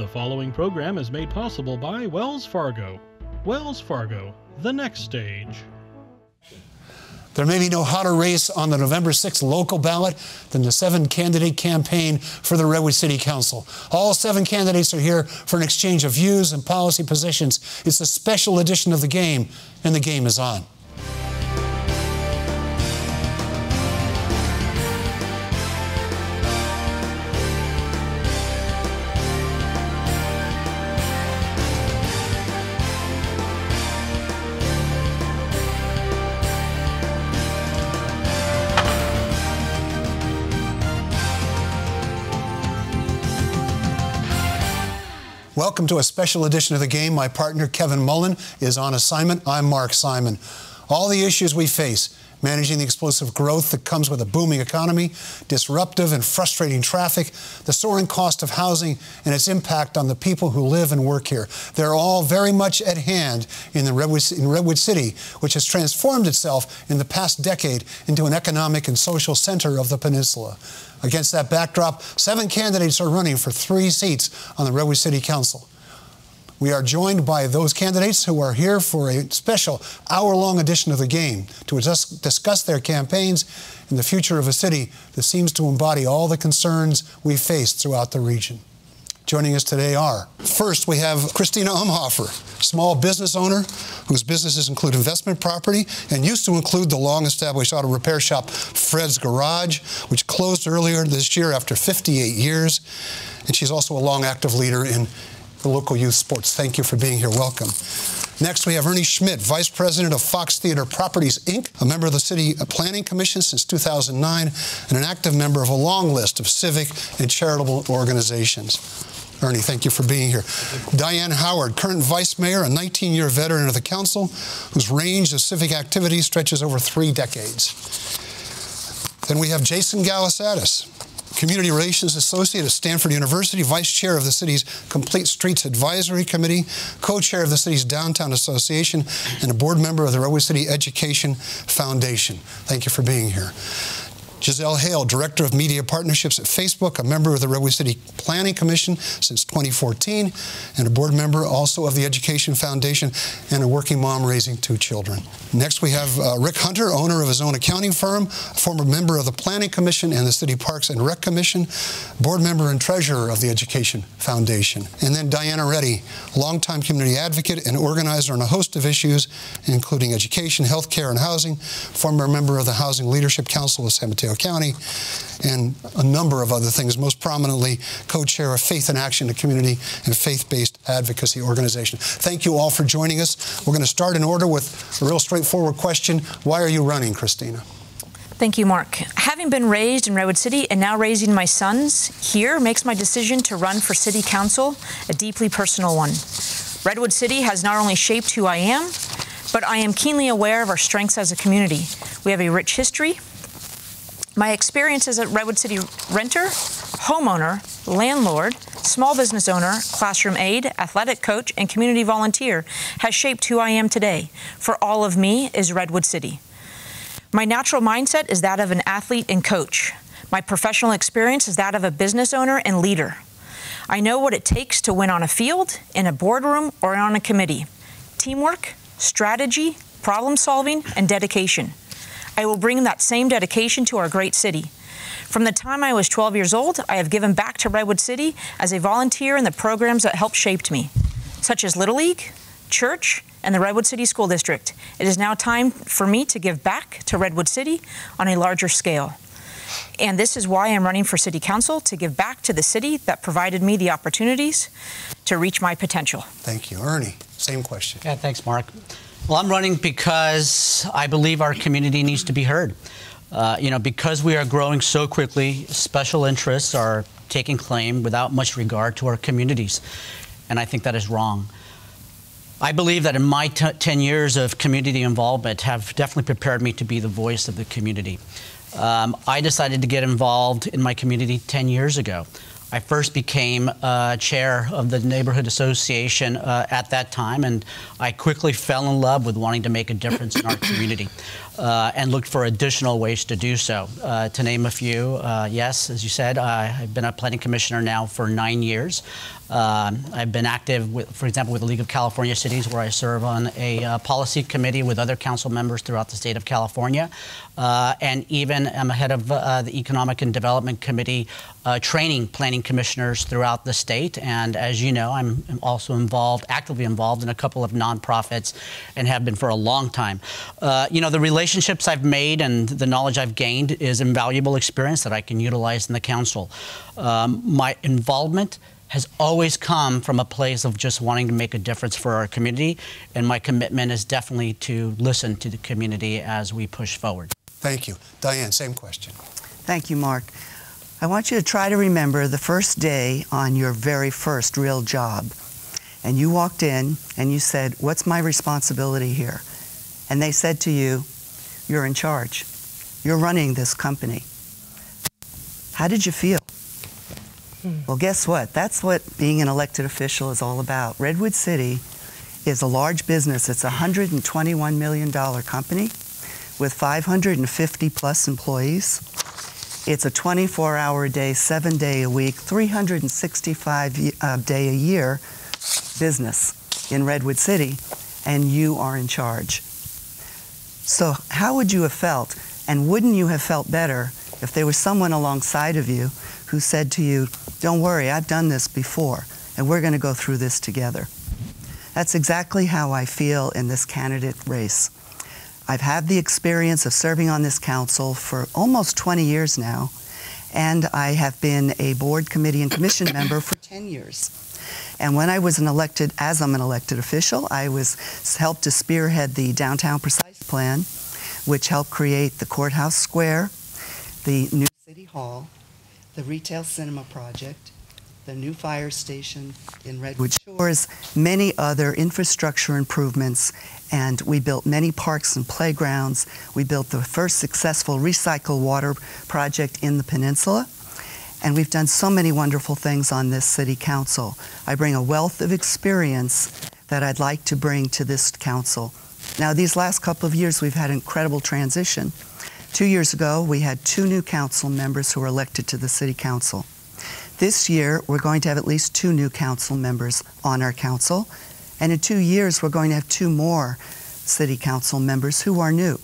The following program is made possible by Wells Fargo. Wells Fargo, the next stage. There may be no hotter race on the November 6th local ballot than the 7-candidate campaign for the Redwood City Council. All 7 candidates are here for an exchange of views and policy positions. It's a special edition of the game, and the game is on. Welcome to a special edition of the game. My partner, Kevin Mullin, is on assignment. I'm Mark Simon. All the issues we face, managing the explosive growth that comes with a booming economy, disruptive and frustrating traffic, the soaring cost of housing, and its impact on the people who live and work here. They're all very much at hand in Redwood City, which has transformed itself in the past decade into an economic and social center of the peninsula. Against that backdrop, 7 candidates are running for 3 seats on the Redwood City Council. We are joined by those candidates who are here for a special hour-long edition of the game to discuss their campaigns and the future of a city that seems to embody all the concerns we face throughout the region. Joining us today are, first we have Christina Omaha, small business owner whose businesses include investment property and used to include the long-established auto repair shop Fred's Garage, which closed earlier this year after 58 years. And she's also a long active leader in the local youth sports. Thank you for being here. Welcome. Next, we have Ernie Schmidt, Vice President of Fox Theater Properties, Inc., a member of the City Planning Commission since 2009, and an active member of a long list of civic and charitable organizations. Ernie, thank you for being here. Diane Howard, current Vice Mayor, a 19-year veteran of the Council, whose range of civic activities stretches over 3 decades. Then we have Jason Galisatis, Community Relations Associate at Stanford University, Vice Chair of the city's Complete Streets Advisory Committee, Co-Chair of the city's Downtown Association, and a board member of the Redwood City Education Foundation. Thank you for being here. Giselle Hale, Director of Media Partnerships at Facebook, a member of the Redwood City Planning Commission since 2014, and a board member also of the Education Foundation, and a working mom raising 2 children. Next, we have Rick Hunter, owner of his own accounting firm, former member of the Planning Commission and the City Parks and Rec Commission, board member and treasurer of the Education Foundation. And then Diana Reddy, longtime community advocate and organizer on a host of issues, including education, healthcare, and housing, former member of the Housing Leadership Council of San Mateo County, and a number of other things, most prominently co-chair of Faith in Action, a community and faith-based advocacy organization. Thank you all for joining us. We're going to start in order with a real straightforward question. Why are you running, Christina? Thank you, Mark. Having been raised in Redwood City and now raising my sons here makes my decision to run for City Council a deeply personal one. Redwood City has not only shaped who I am, but I am keenly aware of our strengths as a community. We have a rich history. My experience as a Redwood City renter, homeowner, landlord, small business owner, classroom aide, athletic coach, and community volunteer has shaped who I am today. For all of me is Redwood City. My natural mindset is that of an athlete and coach. My professional experience is that of a business owner and leader. I know what it takes to win on a field, in a boardroom, or on a committee. Teamwork, strategy, problem solving, and dedication. I will bring that same dedication to our great city. From the time I was 12 years old, I have given back to Redwood City as a volunteer in the programs that helped shape me, such as Little League, church, and the Redwood City School District. It is now time for me to give back to Redwood City on a larger scale. And this is why I'm running for City Council, to give back to the city that provided me the opportunities to reach my potential. Thank you. Ernie, same question. Yeah, thanks, Mark. Well, I'm running because I believe our community needs to be heard. Because we are growing so quickly, special interests are taking claim without much regard to our communities. And I think that is wrong. I believe that in my 10 years of community involvement have definitely prepared me to be the voice of the community. I decided to get involved in my community 10 years ago. I first became chair of the neighborhood association at that time, and I quickly fell in love with wanting to make a difference in our community. and looked for additional ways to do so. To name a few, yes, as you said, I've been a planning commissioner now for 9 years. I've been active, for example, with the League of California Cities, where I serve on a policy committee with other council members throughout the state of California. And even I'm head of the Economic and Development Committee, training planning commissioners throughout the state. And as you know, I'm also actively involved in a couple of nonprofits and have been for a long time. The relationships I've made and the knowledge I've gained is invaluable experience that I can utilize in the council. My involvement has always come from a place of just wanting to make a difference for our community, and my commitment is definitely to listen to the community as we push forward. Thank you. Diane, same question. Thank you, Mark. I want you to try to remember the first day on your very first real job. And you walked in and you said, "What's my responsibility here?" And they said to you, "You're in charge. You're running this company." How did you feel? Well, guess what? That's what being an elected official is all about. Redwood City is a large business. It's a $121 million company with 550 plus employees. It's a 24-hour-a-day, 7-day-a-week, 365-day-a-year business in Redwood City, and you are in charge. So how would you have felt, and wouldn't you have felt better if there was someone alongside of you who said to you, "Don't worry, I've done this before, and we're going to go through this together"? That's exactly how I feel in this candidate race. I've had the experience of serving on this council for almost 20 years now, and I have been a board, committee, and commission member for 10 years. And when I was I'm an elected official, I helped to spearhead the Downtown Precise Plan, which helped create the Courthouse Square, the new City Hall, the Retail Cinema Project, the new fire station in Redwood Shores, many other infrastructure improvements, and we built many parks and playgrounds. We built the first successful recycled water project in the Peninsula, and we've done so many wonderful things on this city council. I bring a wealth of experience that I'd like to bring to this council. Now, these last couple of years, we've had incredible transition. 2 years ago, we had 2 new council members who were elected to the city council. This year, we're going to have at least 2 new council members on our council, and in 2 years, we're going to have 2 more city council members who are new.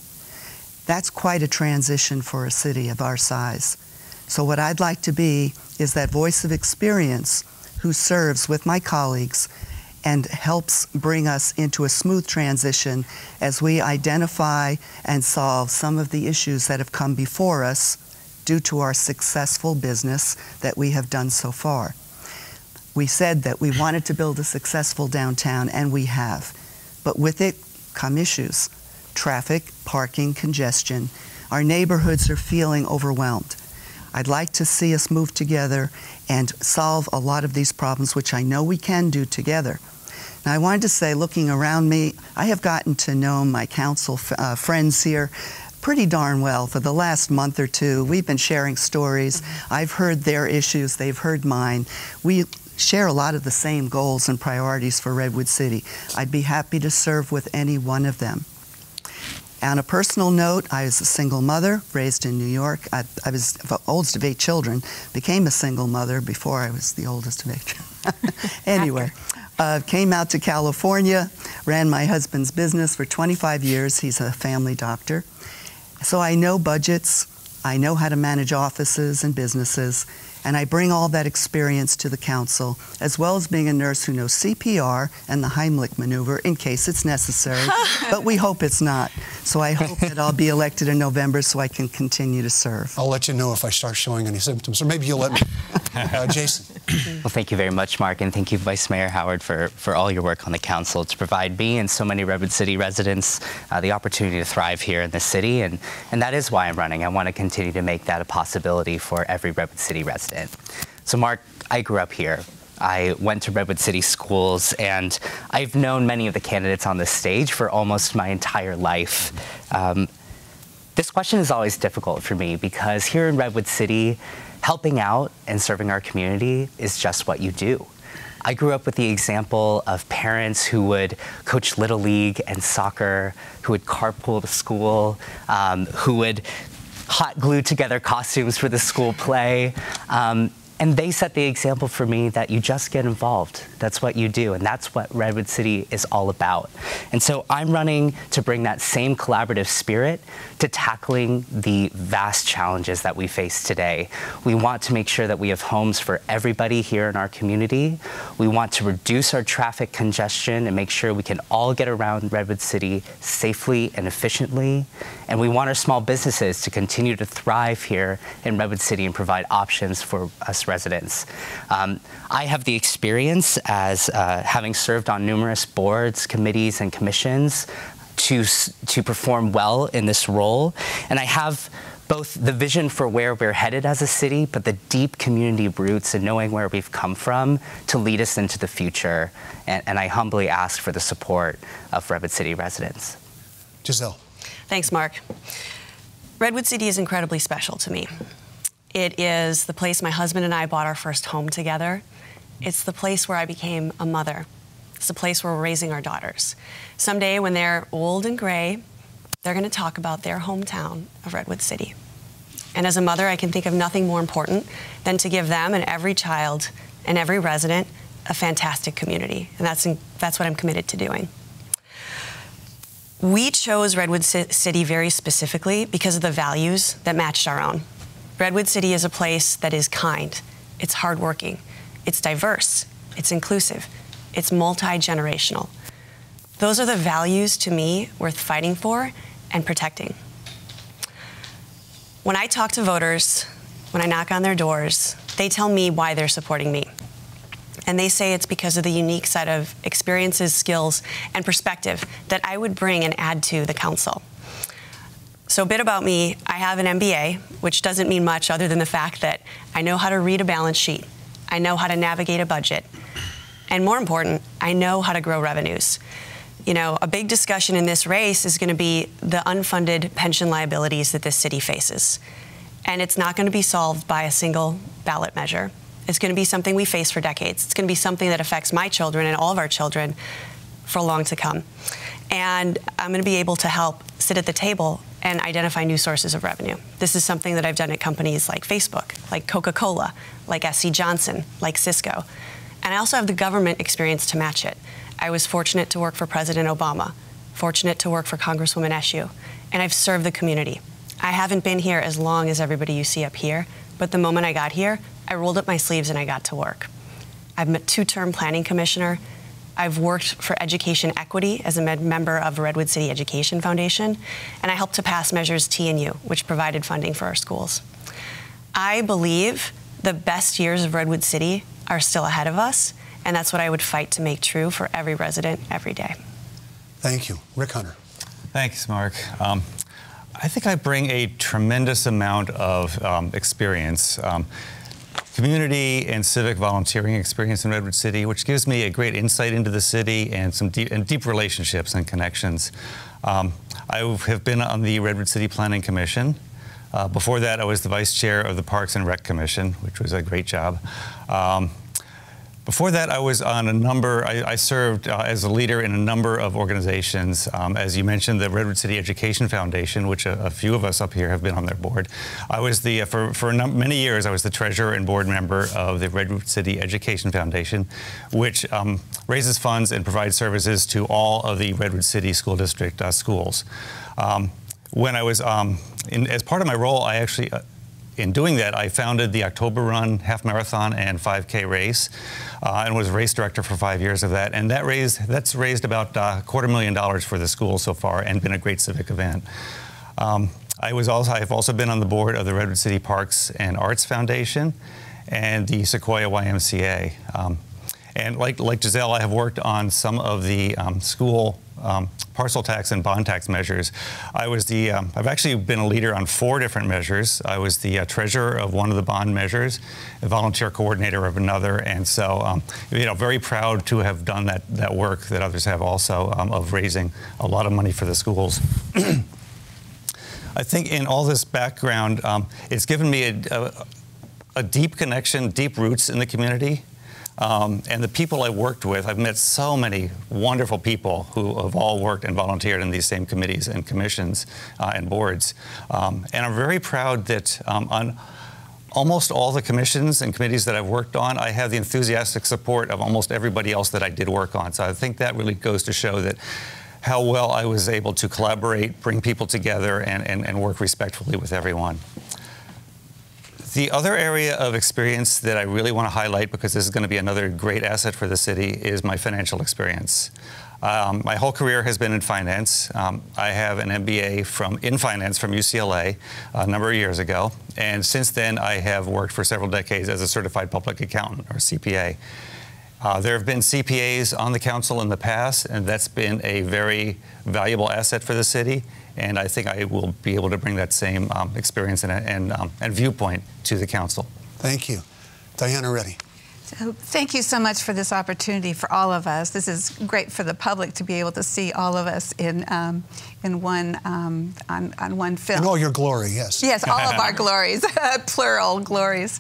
That's quite a transition for a city of our size. So what I'd like to be is that voice of experience who serves with my colleagues and helps bring us into a smooth transition as we identify and solve some of the issues that have come before us due to our successful business that we have done so far. We said that we wanted to build a successful downtown, and we have. But with it come issues: traffic, parking, congestion. Our neighborhoods are feeling overwhelmed. I'd like to see us move together and solve a lot of these problems, which I know we can do together. Now, I wanted to say, looking around me, I have gotten to know my council friends here pretty darn well for the last month or 2. We've been sharing stories. I've heard their issues. They've heard mine. We share a lot of the same goals and priorities for Redwood City. I'd be happy to serve with any one of them. On a personal note, I was a single mother, raised in New York. I was the oldest of 8 children, became a single mother before I was the oldest of 8. Anyway, came out to California, ran my husband's business for 25 years. He's a family doctor. So I know budgets, I know how to manage offices and businesses, and I bring all that experience to the council, as well as being a nurse who knows CPR and the Heimlich maneuver in case it's necessary, but we hope it's not. So I hope that I'll be elected in November so I can continue to serve. I'll let you know if I start showing any symptoms, or maybe you'll let me. Jason. Well, thank you very much, Mark, and thank you, Vice Mayor Howard, for all your work on the council to provide me and so many Redwood City residents the opportunity to thrive here in the city, and that is why I'm running. I want to continue to make that a possibility for every Redwood City resident. So, Mark, I grew up here. I went to Redwood City schools, and I've known many of the candidates on this stage for almost my entire life. This question is always difficult for me because here in Redwood City, helping out and serving our community is just what you do. I grew up with the example of parents who would coach Little League and soccer, who would carpool to school, who would hot glue together costumes for the school play. And they set the example for me that you just get involved. That's what you do, and that's what Redwood City is all about. And so I'm running to bring that same collaborative spirit to tackling the vast challenges that we face today. We want to make sure that we have homes for everybody here in our community. We want to reduce our traffic congestion and make sure we can all get around Redwood City safely and efficiently. And we want our small businesses to continue to thrive here in Redwood City and provide options for us residents. I have the experience as having served on numerous boards, committees, and commissions to perform well in this role. And I have both the vision for where we're headed as a city, but the deep community roots and knowing where we've come from to lead us into the future. And I humbly ask for the support of Redwood City residents. Giselle. Thanks, Mark. Redwood City is incredibly special to me. It is the place my husband and I bought our first home together. It's the place where I became a mother. It's the place where we're raising our daughters. Someday when they're old and gray, they're going to talk about their hometown of Redwood City. And as a mother, I can think of nothing more important than to give them and every child and every resident a fantastic community. And that's what I'm committed to doing. We chose Redwood City very specifically because of the values that matched our own. Redwood City is a place that is kind, it's hardworking, it's diverse, it's inclusive, it's multi-generational. Those are the values, to me, worth fighting for and protecting. When I talk to voters, when I knock on their doors, they tell me why they're supporting me. And they say it's because of the unique set of experiences, skills, and perspective that I would bring and add to the council. So a bit about me, I have an MBA, which doesn't mean much other than the fact that I know how to read a balance sheet, I know how to navigate a budget, and more important, I know how to grow revenues. You know, a big discussion in this race is going to be the unfunded pension liabilities that this city faces. And it's not going to be solved by a single ballot measure. It's going to be something we face for decades. It's going to be something that affects my children and all of our children for long to come. And I'm going to be able to help sit at the table and identify new sources of revenue. This is something that I've done at companies like Facebook, like Coca-Cola, like SC Johnson, like Cisco. And I also have the government experience to match it. I was fortunate to work for President Obama, fortunate to work for Congresswoman Eshoo, and I've served the community. I haven't been here as long as everybody you see up here, but the moment I got here, I rolled up my sleeves and I got to work. I'm a two-term planning commissioner. I've worked for education equity as a member of the Redwood City Education Foundation, and I helped to pass Measures T and U, which provided funding for our schools. I believe the best years of Redwood City are still ahead of us, and that's what I would fight to make true for every resident every day. Thank you. Rick Hunter. Thanks, Mark. I think I bring a tremendous amount of experience. Community and civic volunteering experience in Redwood City, which gives me a great insight into the city and some deep relationships and connections. I have been on the Redwood City Planning Commission. Before that, I was the vice chair of the Parks and Rec Commission, which was a great job. Before that, I was on a number, I served as a leader in a number of organizations. As you mentioned, the Redwood City Education Foundation, which a few of us up here have been on their board. I was the, for many years, I was the treasurer and board member of the Redwood City Education Foundation, which raises funds and provides services to all of the Redwood City School District schools. When I was, as part of my role, I actually, in doing that, I founded the October Run half marathon and 5K race, and was race director for 5 years of that. And that's raised about $250,000 for the school so far, and been a great civic event. I've also been on the board of the Redwood City Parks and Arts Foundation and the Sequoia YMCA. And like Giselle, I have worked on some of the school parcel tax and bond tax measures. I've actually been a leader on 4 different measures. I was the treasurer of one of the bond measures, a volunteer coordinator of another, and so very proud to have done that work that others have also of raising a lot of money for the schools. I think in all this background, it's given me a deep connection, deep roots in the community. And the people I worked with, I've met so many wonderful people who have all worked and volunteered in these same committees and commissions and boards. And I'm very proud that on almost all the commissions and committees that I've worked on, I have the enthusiastic support of almost everybody else that I did work on. So I think that really goes to show that how well I was able to collaborate, bring people together, and work respectfully with everyone. The other area of experience that I really want to highlight, because this is going to be another great asset for the city, is my financial experience. My whole career has been in finance. I have an MBA in finance from UCLA a number of years ago, and since then I have worked for several decades as a certified public accountant, or CPA. There have been CPAs on the council in the past, and that's been a very valuable asset for the city. And I think I will be able to bring that same experience and viewpoint to the council. Thank you. Diana Reddy. So thank you so much for this opportunity for all of us. This is great for the public to be able to see all of us in one on one film. In all your glory, yes. Yes, all of our glories, plural glories.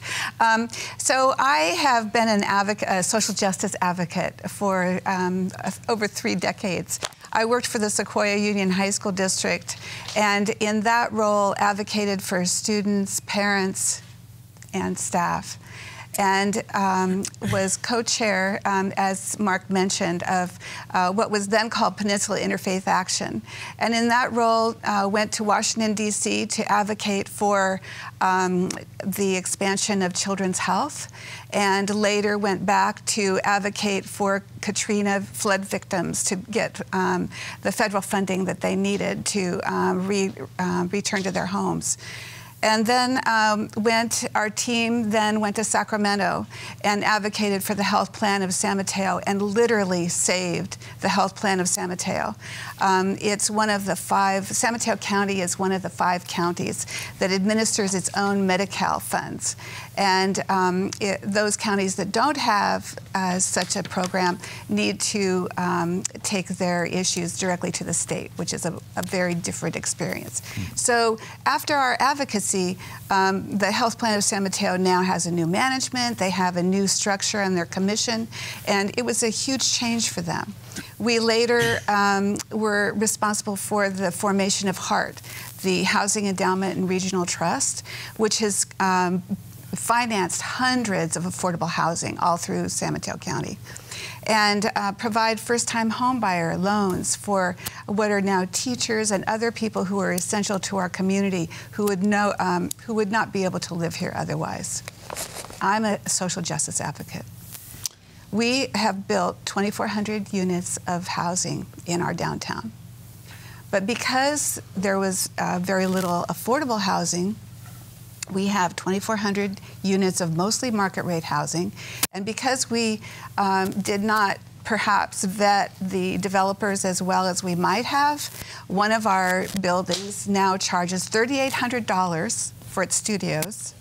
So I have been a social justice advocate for over 3 decades. I worked for the Sequoia Union High School District, and in that role advocated for students, parents, and staff, and was co-chair, as Mark mentioned, of what was then called Peninsula Interfaith Action. And in that role, went to Washington, D.C. to advocate for the expansion of children's health, and later went back to advocate for Katrina flood victims to get the federal funding that they needed to return to their homes. And then our team then went to Sacramento and advocated for the health plan of San Mateo, and literally saved the health plan of San Mateo. It's one of the 5, San Mateo County is one of the 5 counties that administers its own Medi-Cal funds. And those counties that don't have such a program need to take their issues directly to the state, which is a very different experience. So after our advocacy, the health plan of San Mateo now has a new management. They have a new structure in their commission, and it was a huge change for them. We later were responsible for the formation of HEART, the Housing Endowment and Regional Trust, which has financed hundreds of affordable housing all through San Mateo County, and provide first-time homebuyer loans for what are now teachers and other people who are essential to our community who would not be able to live here otherwise. I'm a social justice advocate. We have built 2,400 units of housing in our downtown. But because there was very little affordable housing, we have 2,400 units of mostly market rate housing. And because we did not perhaps vet the developers as well as we might have, one of our buildings now charges $3,800 for its studios,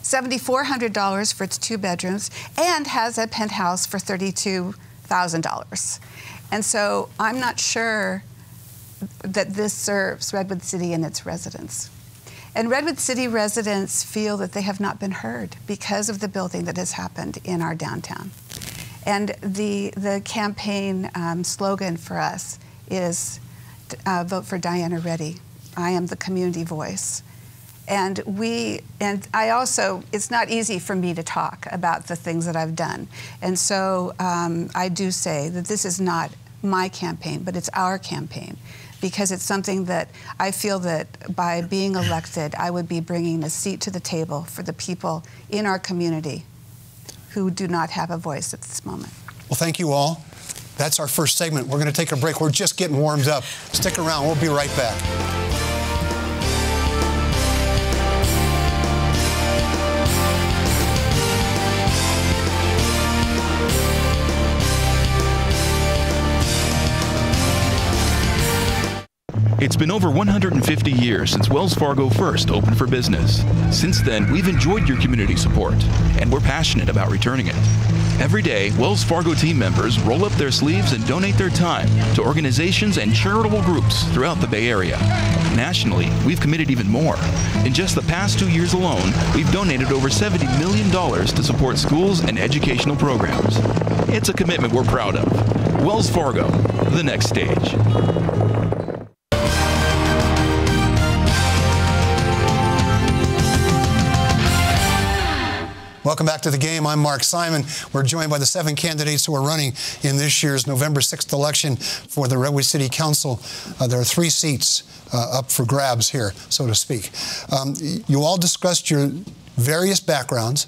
$7,400 for its 2 bedrooms, and has a penthouse for $32,000. And so I'm not sure that this serves Redwood City and its residents. And Redwood City residents feel that they have not been heard because of the building that has happened in our downtown. And the campaign slogan for us is vote for Diana Reddy. I am the community voice. And I also, it's not easy for me to talk about the things that I've done. And so I do say that this is not my campaign, but it's our campaign, because it's something that I feel that by being elected, I would be bringing a seat to the table for the people in our community who do not have a voice at this moment. Well, thank you all. That's our first segment. We're going to take a break. We're just getting warmed up. Stick around. We'll be right back. It's been over 150 years since Wells Fargo first opened for business. Since then, we've enjoyed your community support, and we're passionate about returning it. Every day, Wells Fargo team members roll up their sleeves and donate their time to organizations and charitable groups throughout the Bay Area. Nationally, we've committed even more. In just the past 2 years alone, we've donated over $70 million to support schools and educational programs. It's a commitment we're proud of. Wells Fargo, the next stage. Welcome back to the game. I'm Mark Simon. We're joined by the 7 candidates who are running in this year's November 6th election for the Redwood City Council. There are 3 seats up for grabs here, so to speak. You all discussed your various backgrounds,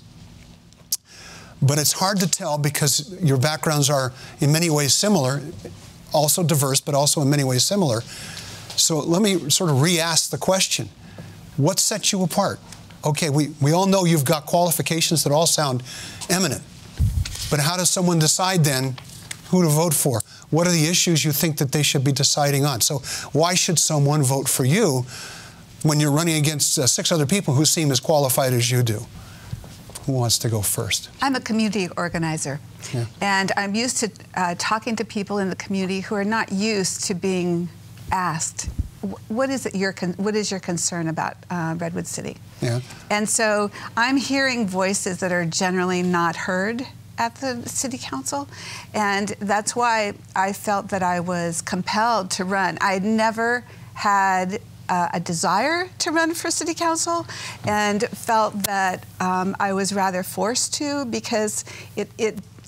but it's hard to tell because your backgrounds are in many ways similar, also diverse, but also in many ways similar. So let me sort of re-ask the question. What sets you apart? Okay, we all know you've got qualifications that all sound eminent, but how does someone decide then who to vote for? What are the issues you think that they should be deciding on? So why should someone vote for you when you're running against 6 other people who seem as qualified as you do? Who wants to go first? I'm a community organizer, and I'm used to talking to people in the community who are not used to being asked, what is your concern about Redwood City? Yeah. And so I'm hearing voices that are generally not heard at the City Council, and that's why I felt that I was compelled to run. I had never had a desire to run for City Council, and felt that I was rather forced to, because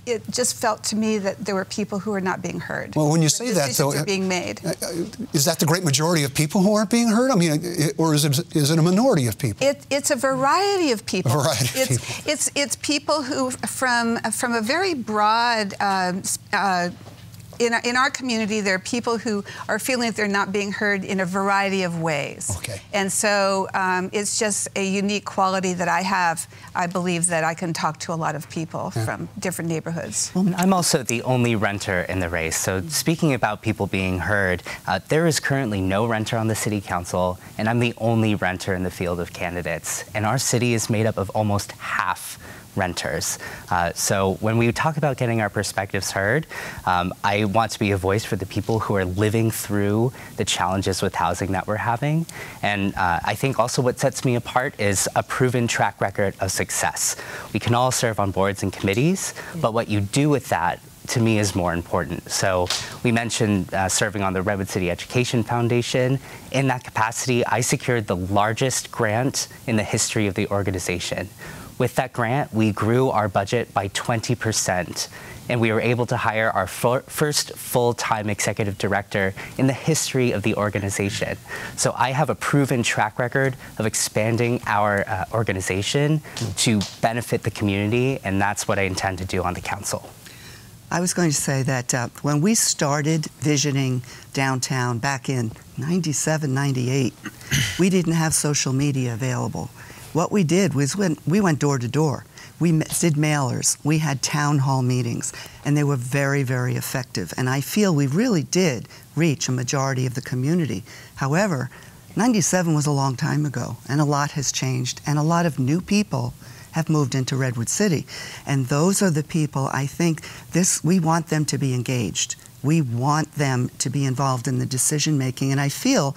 it just felt to me that there were people who were not being heard. Well, when you say that, though, are being made. Is that the great majority of people who aren't being heard? I mean, or is it a minority of people? It's a variety of people. A variety of people. It's people who, from a very broad. In our community, there are people who are feeling that they're not being heard in a variety of ways. Okay. And so it's just a unique quality that I have. I believe that I can talk to a lot of people from different neighborhoods. I'm also the only renter in the race. So speaking about people being heard, there is currently no renter on the City Council, and I'm the only renter in the field of candidates. And our city is made up of almost half renters. So when we talk about getting our perspectives heard, I want to be a voice for the people who are living through the challenges with housing that we're having. And I think also what sets me apart is a proven track record of success. We can all serve on boards and committees, but what you do with that, to me, is more important. So we mentioned serving on the Redwood City Education Foundation. In that capacity, I secured the largest grant in the history of the organization. With that grant, we grew our budget by 20%, and we were able to hire our first full-time executive director in the history of the organization. So I have a proven track record of expanding our organization to benefit the community, and that's what I intend to do on the council. I was going to say that when we started visioning downtown back in '97, '98, we didn't have social media available. What we did was we went door to door. We did mailers. We had town hall meetings, and they were very, very effective. And I feel we really did reach a majority of the community. However, '97 was a long time ago, and a lot has changed, and a lot of new people have moved into Redwood City. And those are the people, I think, we want them to be engaged. We want them to be involved in the decision making, and I feel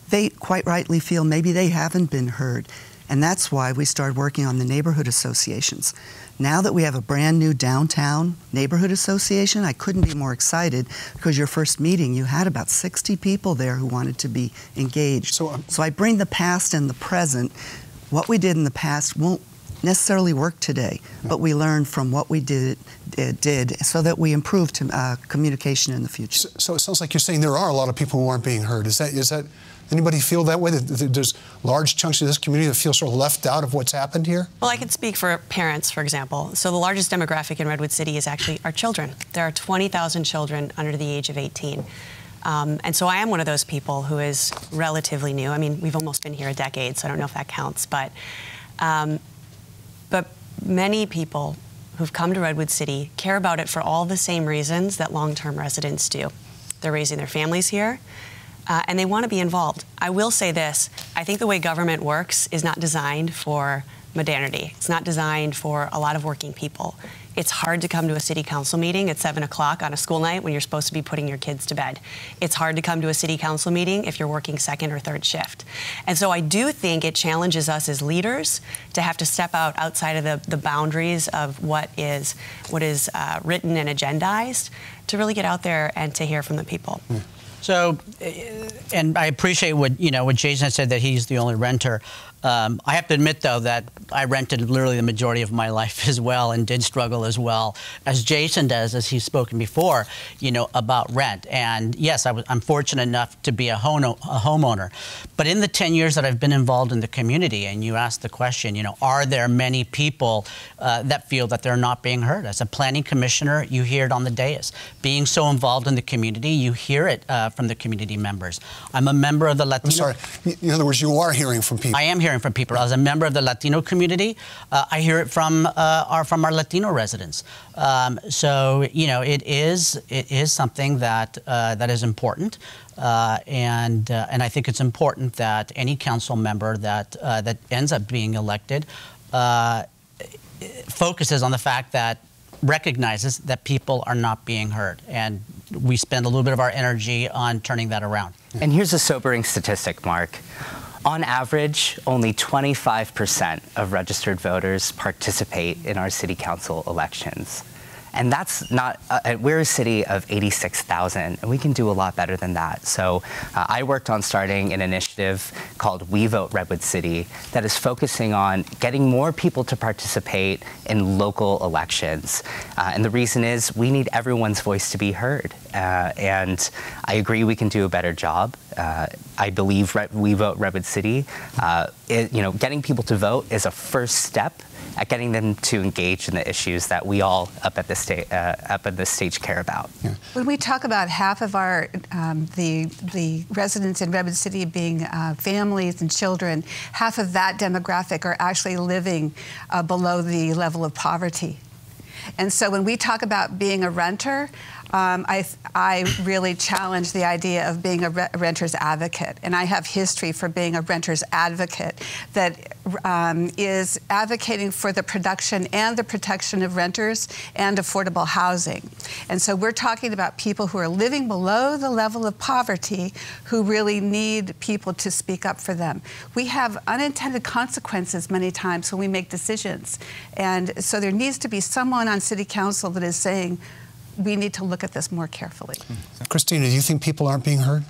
they quite rightly feel maybe they haven't been heard. And that's why we started working on the neighborhood associations. Now that we have a brand new downtown neighborhood association, I couldn't be more excited, because your first meeting, you had about 60 people there who wanted to be engaged. So I bring the past and the present. What we did in the past won't necessarily work today, but we learned from what we did so that we improved communication in the future. So it sounds like you're saying there are a lot of people who aren't being heard. Is that anybody feel that way? That there's large chunks of this community that feel sort of left out of what's happened here? Well, I can speak for parents, for example. So the largest demographic in Redwood City is actually our children. There are 20,000 children under the age of 18. And so I am one of those people who is relatively new. I mean, we've almost been here a decade, so I don't know if that counts. But many people who've come to Redwood City care about it for all the same reasons that long-term residents do. They're raising their families here. and they want to be involved. I will say this, I think the way government works is not designed for modernity. It's not designed for a lot of working people. It's hard to come to a city council meeting at 7 o'clock on a school night when you're supposed to be putting your kids to bed. It's hard to come to a city council meeting if you're working second or third shift. And so I do think it challenges us as leaders to have to step outside of the boundaries of what is written and agendized, to really get out there and to hear from the people. So, and I appreciate what Jason said, that he's the only renter. I have to admit, though, that I rented literally the majority of my life as well, and did struggle as well, as Jason does, as he's spoken before, about rent. And yes, I'm fortunate enough to be a homeowner. But in the 10 years that I've been involved in the community, and you asked the question, are there many people that feel that they're not being heard? As a planning commissioner, you hear it on the dais. Being so involved in the community, you hear it from the community members. I'm a member of the Latino... I'm sorry. In other words, you are hearing from people. I am hearing from people. As a member of the Latino community, I hear it from our Latino residents. So it is something that that is important, and I think it's important that any council member that ends up being elected focuses on the fact that recognizes that people are not being heard, and we spend a little bit of our energy on turning that around. And here's a sobering statistic, Mark. On average, only 25% of registered voters participate in our city council elections. And that's not, we're a city of 86,000, and we can do a lot better than that. So I worked on starting an initiative called We Vote Redwood City that is focusing on getting more people to participate in local elections. And the reason is we need everyone's voice to be heard. And I agree we can do a better job. I believe We Vote Redwood City, getting people to vote is a first step at getting them to engage in the issues that we all up at this stage care about. Yeah. When we talk about half of our the residents in Redwood City being families and children, half of that demographic are actually living below the level of poverty. And so when we talk about being a renter, I really challenge the idea of being a renter's advocate. And I have history for being a renter's advocate that is advocating for the production and the protection of renters and affordable housing. And so we're talking about people who are living below the level of poverty who really need people to speak up for them. We have unintended consequences many times when we make decisions. And so there needs to be someone on City Council that is saying, we need to look at this more carefully. Christina, do you think people aren't being heard?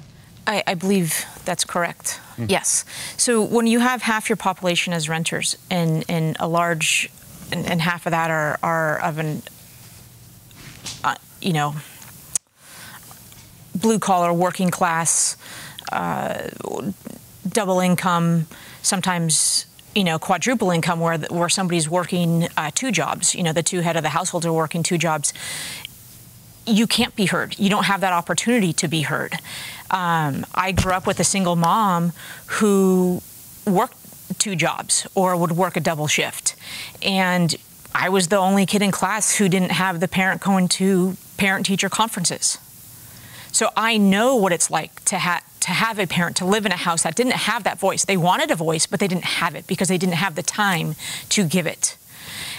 I believe that's correct. Yes. So when you have half your population as renters, and a large, and half of that are of an, blue collar, working class, double income, sometimes quadruple income, where somebody's working 2 jobs. The two head of the household are working 2 jobs. You can't be heard. You don't have that opportunity to be heard. I grew up with a single mom who worked 2 jobs or would work a double shift. And I was the only kid in class who didn't have the parent going to parent-teacher conferences. So I know what it's like to have a parent, to live in a house that didn't have that voice. They wanted a voice, but they didn't have it because they didn't have the time to give it.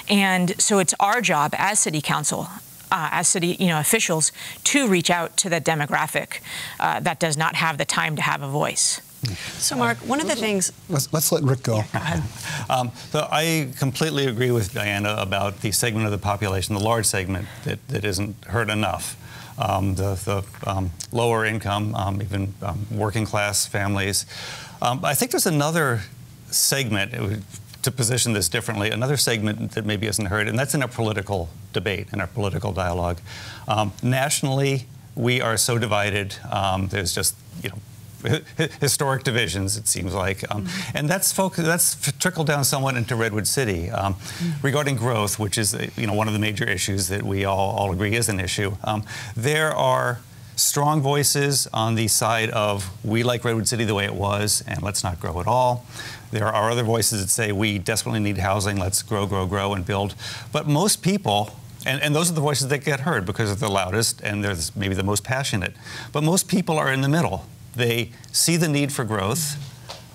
And so it's our job as City Council, as city officials, to reach out to that demographic that does not have the time to have a voice. So, Mark, one of the things... Let's let Rick go. Yeah, go ahead. So I completely agree with Diana about the segment of the population, the large segment that isn't heard enough. The lower income, even working class families. I think there's another segment, to position this differently, another segment that maybe isn't heard, and that's in our political debate, in our political dialogue. Nationally, we are so divided. There's just, historic divisions, it seems like. And that's trickled down somewhat into Redwood City. Regarding growth, which is one of the major issues that we all agree is an issue, there are strong voices on the side of we like Redwood City the way it was and let's not grow at all. There are other voices that say we desperately need housing, let's grow, grow, grow and build. But most people, and those are the voices that get heard because they're the loudest and they're maybe the most passionate, but most people are in the middle. They see the need for growth.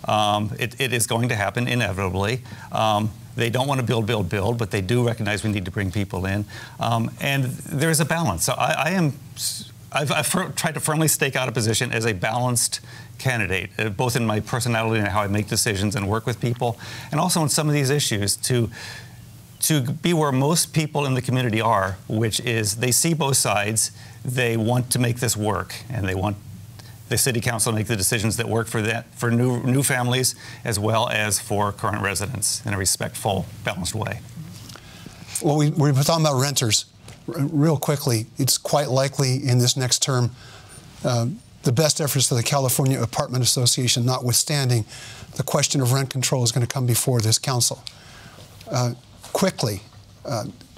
It is going to happen inevitably. They don't want to build, but they do recognize we need to bring people in. And there is a balance. So I've tried to firmly stake out a position as a balanced candidate, both in my personality and how I make decisions and work with people, and also on some of these issues to be where most people in the community are, which is they see both sides, they want to make this work, and they want the City Council to make the decisions that work for new families as well as for current residents in a respectful, balanced way. Well, we're talking about renters. Real quickly, it's quite likely in this next term, the best efforts of the California Apartment Association notwithstanding, the question of rent control is going to come before this council. Quickly,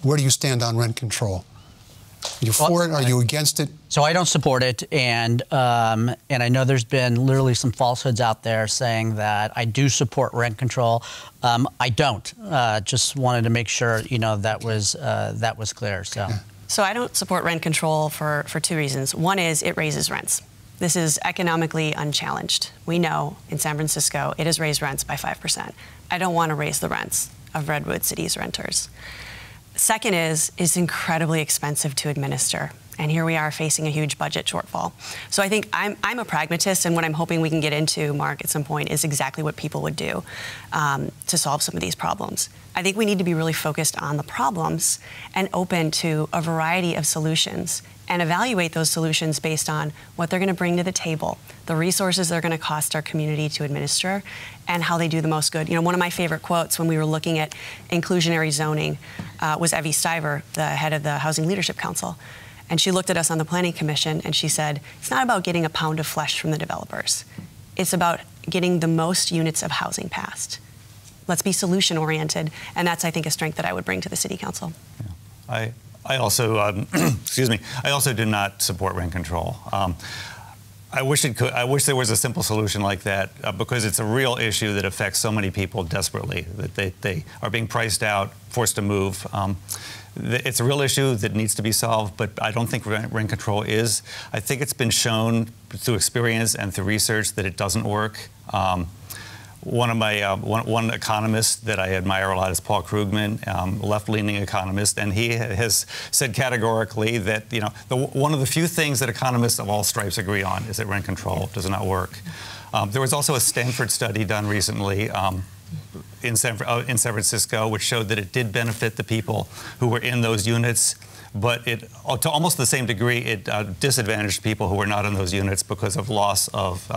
where do you stand on rent control? Are you for it? Are you against it? So I don't support it, and I know there's been literally some falsehoods out there saying that I do support rent control. I don't. Just wanted to make sure that was clear. So. Yeah. So I don't support rent control for two reasons. One is it raises rents. This is economically unchallenged. We know in San Francisco it has raised rents by 5%. I don't want to raise the rents of Redwood City's renters. Second is it's incredibly expensive to administer. And here we are facing a huge budget shortfall. So I think I'm a pragmatist, and what I'm hoping we can get into, Mark, at some point is exactly what people would do to solve some of these problems. I think we need to be really focused on the problems and open to a variety of solutions and evaluate those solutions based on what they're going to bring to the table, the resources they're going to cost our community to administer, and how they do the most good. One of my favorite quotes when we were looking at inclusionary zoning was Evie Stiver, the head of the Housing Leadership Council. And she looked at us on the Planning Commission and she said, it's not about getting a pound of flesh from the developers. It's about getting the most units of housing passed. Let's be solution oriented, and that's, I think, a strength that I would bring to the City Council. Yeah. I also, excuse me, I also do not support rent control. I wish there was a simple solution like that because it's a real issue that affects so many people desperately, that they are being priced out, forced to move. It's a real issue that needs to be solved, but I don't think rent control is. I think it's been shown through experience and through research that it doesn't work. One economist that I admire a lot is Paul Krugman, left-leaning economist, and he has said categorically that one of the few things that economists of all stripes agree on is that rent control does not work. There was also a Stanford study done recently in San Francisco, which showed that it did benefit the people who were in those units, but to almost the same degree, it disadvantaged people who were not in those units because of loss of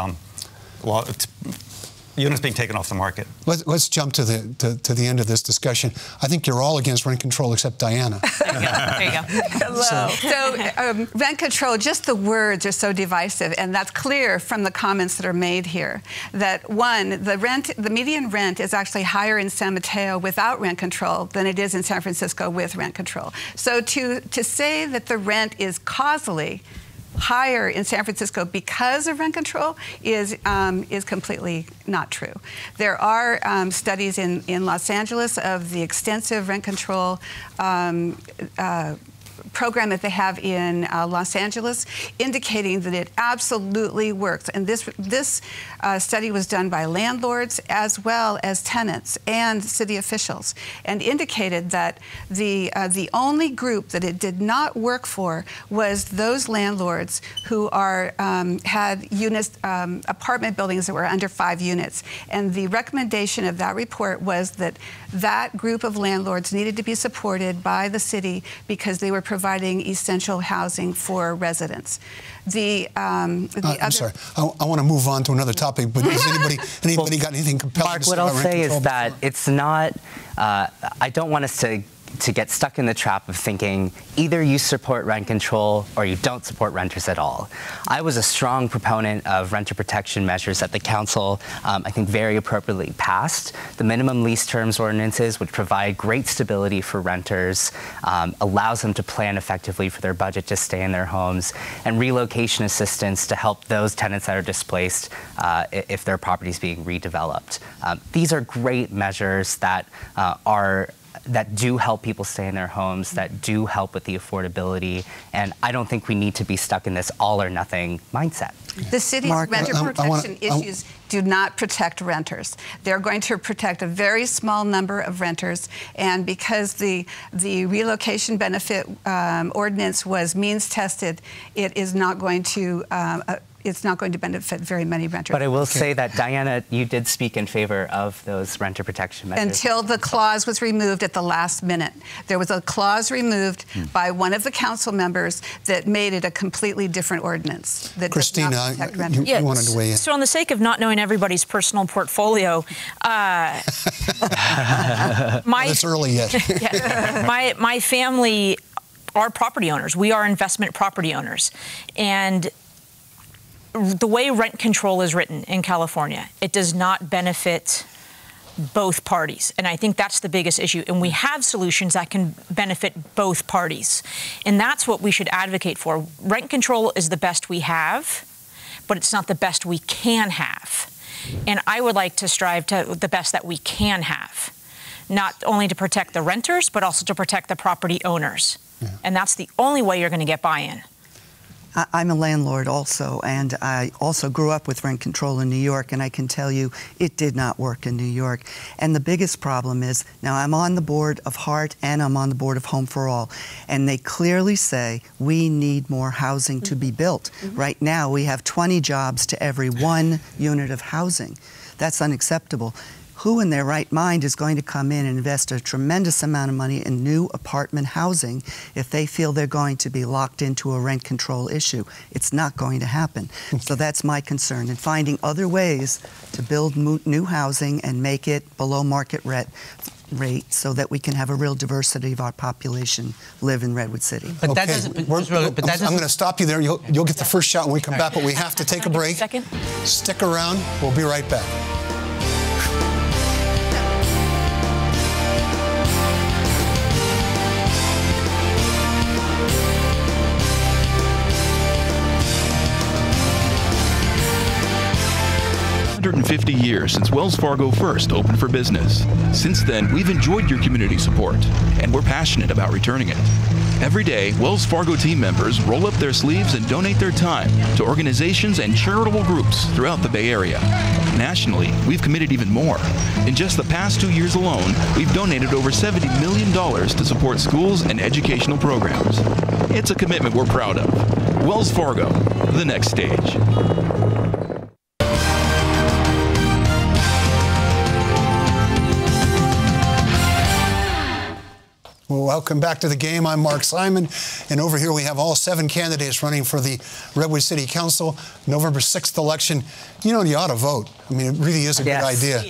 units being taken off the market. Let's jump to the end of this discussion. I think you're all against rent control except Diana. There you go. Hello. So rent control, just the words are so divisive, and that's clear from the comments that are made here. That one, the median rent is actually higher in San Mateo without rent control than it is in San Francisco with rent control. So to say that the rent is causally higher in San Francisco because of rent control is completely not true. There are studies in Los Angeles of the extensive rent control program that they have in Los Angeles, indicating that it absolutely works. And this study was done by landlords as well as tenants and city officials, and indicated that the only group that it did not work for was those landlords who had units, apartment buildings that were under 5 units. And the recommendation of that report was that that group of landlords needed to be supported by the city because they were providing essential housing for residents. I'm sorry, I want to move on to another topic, but has anybody got anything compelling Mark, to say what I'll about rent say control is that before? it's not, I don't want us to get stuck in the trap of thinking either you support rent control or you don't support renters at all. I was a strong proponent of renter protection measures that the council, I think, very appropriately passed. The minimum lease terms ordinances, which provide great stability for renters, allows them to plan effectively for their budget to stay in their homes, and relocation assistance to help those tenants that are displaced if their property is being redeveloped. These are great measures that are that do help people stay in their homes, that do help with the affordability. And I don't think we need to be stuck in this all or nothing mindset. The city's renter protection issues do not protect renters. They're going to protect a very small number of renters, and because the relocation benefit ordinance was means tested, it is not going to it's not going to benefit very many renters. But I will say that, Diana, you did speak in favor of those renter protection measures. Until the clause was removed at the last minute. There was a clause removed by one of the council members that made it a completely different ordinance. That Christina, does not protect renters. you wanted to weigh in. So on the sake of not knowing everybody's personal portfolio, it's early yet. my family are property owners. We are investment property owners. And the way rent control is written in California, it does not benefit both parties. And I think that's the biggest issue. And we have solutions that can benefit both parties. And that's what we should advocate for. Rent control is the best we have, but it's not the best we can have. And I would like to strive to the best that we can have, not only to protect the renters, but also to protect the property owners. Yeah. And that's the only way you're going to get buy-in. I'm a landlord also, and I also grew up with rent control in New York, and I can tell you it did not work in New York. And the biggest problem is, now I'm on the board of HEART and I'm on the board of Home for All, and they clearly say we need more housing to be built. Right now we have 20 jobs to every 1 unit of housing. That's unacceptable. Who in their right mind is going to come in and invest a tremendous amount of money in new apartment housing if they feel they're going to be locked into a rent control issue? It's not going to happen. So that's my concern, in finding other ways to build new housing and make it below market rate so that we can have a real diversity of our population live in Redwood City. But that doesn't. I'm going to stop you there. You'll get the first shot when we come back, but we have to take a break. Stick around. We'll be right back. 150 years since Wells Fargo first opened for business. Since then, we've enjoyed your community support, and we're passionate about returning it. Every day, Wells Fargo team members roll up their sleeves and donate their time to organizations and charitable groups throughout the Bay Area. Nationally, we've committed even more. In just the past 2 years alone, we've donated over $70 million to support schools and educational programs. It's a commitment we're proud of. Wells Fargo, the next stage. Well, welcome back to the game. I'm Mark Simon, and over here we have all 7 candidates running for the Redwood City Council. November 6th election. You know, you ought to vote. I mean, it really is a good idea.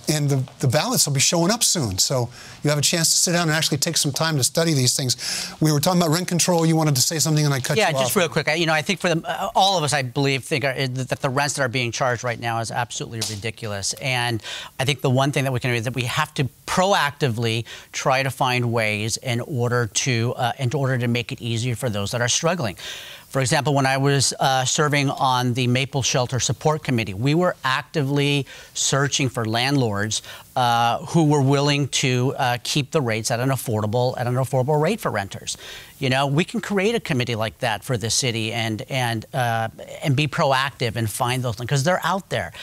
And the ballots will be showing up soon, so you have a chance to sit down and actually take some time to study these things. We were talking about rent control. You wanted to say something, and I cut you off. Yeah, just real quick. I think for all of us, I believe, think that the rents that are being charged right now is absolutely ridiculous. And I think the one thing that we can do is that we have to proactively try to find ways in order to make it easier for those that are struggling. For example, when I was serving on the Maple Shelter Support Committee, we were actively searching for landlords who were willing to keep the rates at an affordable rate for renters. You know, we can create a committee like that for the city and be proactive and find those things, because they're out there.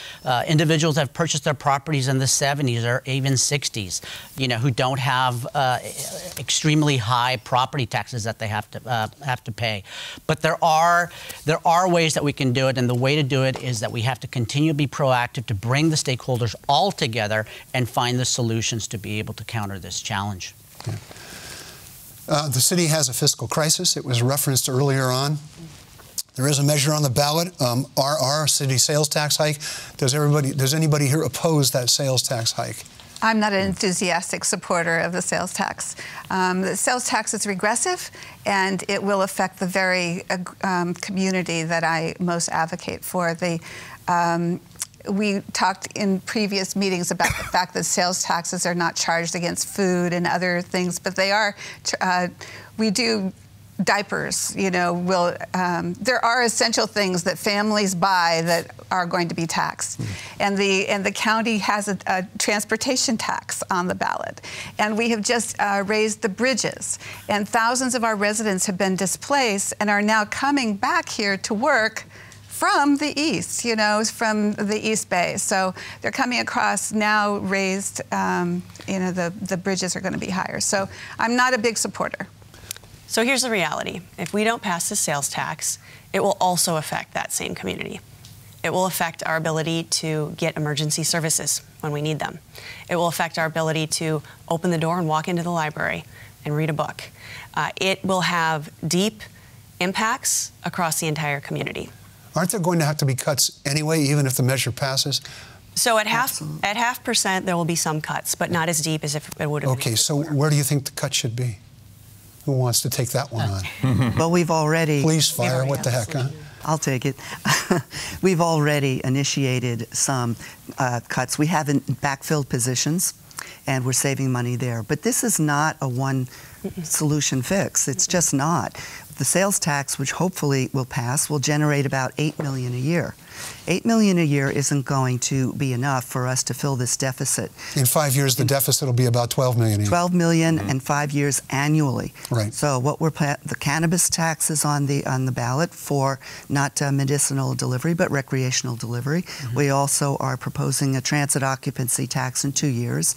Individuals have purchased their properties in the 70s or even 60s, you know, who don't have extremely high property taxes that they have to pay. But there are ways that we can do it, and the way to do it is that we have to continue to be proactive, to bring the stakeholders all together and find the solutions to be able to counter this challenge. Yeah. The city has a fiscal crisis. It was referenced earlier on. There is a measure on the ballot, our city sales tax hike. Does anybody here oppose that sales tax hike? I'm not an enthusiastic supporter of the sales tax. The sales tax is regressive, and it will affect the very community that I most advocate for. We talked in previous meetings about the fact that sales taxes are not charged against food and other things, but they are. We do diapers, you know, there are essential things that families buy that are going to be taxed. And the county has a transportation tax on the ballot. And we have just raised the bridges. And thousands of our residents have been displaced and are now coming back here to work from the east, you know, from the East Bay. So they're coming across now raised, you know, the bridges are going to be higher. So I'm not a big supporter. So here's the reality. If we don't pass the sales tax, it will also affect that same community. It will affect our ability to get emergency services when we need them. It will affect our ability to open the door and walk into the library and read a book. It will have deep impacts across the entire community. Aren't there going to have to be cuts anyway, even if the measure passes? So at half percent, there will be some cuts, but not as deep as if it would have been. Okay, so where do you think the cut should be? Who wants to take that one on? Well, we've already... Police, fire, what the heck, huh? I'll take it. We've already initiated some cuts. We haven't backfilled positions, and we're saving money there. But this is not a one-solution fix. It's just not. The sales tax, which hopefully will pass, will generate about $8 million a year. $8 million a year isn't going to be enough for us to fill this deficit. In 5 years, the deficit will be about $12 million a year. $12 million in 5 years annually. Right. So what the cannabis tax is on the ballot for not medicinal delivery, but recreational delivery. We also are proposing a transit occupancy tax in 2 years.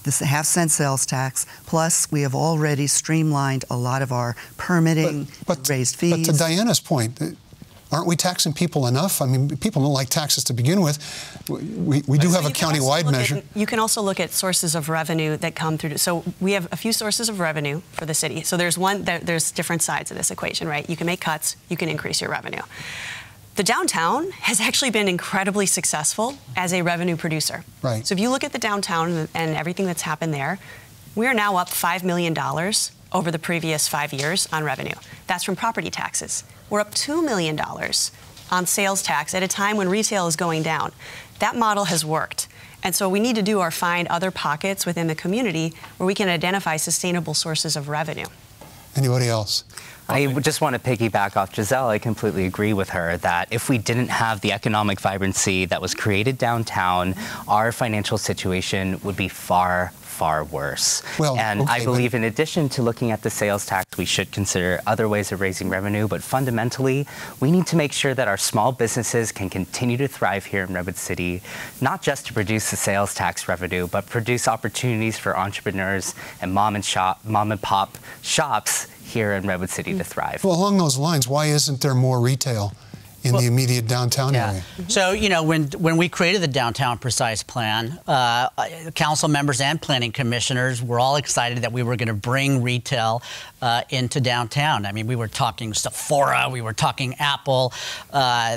This half-cent sales tax, plus we have already streamlined a lot of our permitting, raised fees. But to Diana's point, aren't we taxing people enough? I mean, people don't like taxes to begin with. We do have a county-wide measure. You can also look at sources of revenue that come through. So we have a few sources of revenue for the city. So there's different sides of this equation, right? You can make cuts, you can increase your revenue. The downtown has actually been incredibly successful as a revenue producer. Right. So if you look at the downtown and everything that's happened there, we are now up $5 million over the previous 5 years on revenue. That's from property taxes. We're up $2 million on sales tax at a time when retail is going down. That model has worked. And so we need to find other pockets within the community where we can identify sustainable sources of revenue. Anybody else? I just want to piggyback off Giselle. I completely agree with her that if we didn't have the economic vibrancy that was created downtown, our financial situation would be far, far worse. Well, and I believe in addition to looking at the sales tax, we should consider other ways of raising revenue. But fundamentally, we need to make sure that our small businesses can continue to thrive here in Redwood City, not just to produce the sales tax revenue, but produce opportunities for entrepreneurs and mom and pop shops here in Redwood City to thrive. Well, along those lines, why isn't there more retail in the immediate downtown area? So, you know, when we created the Downtown Precise Plan, council members and planning commissioners were all excited that we were going to bring retail into downtown. I mean, we were talking Sephora, we were talking Apple.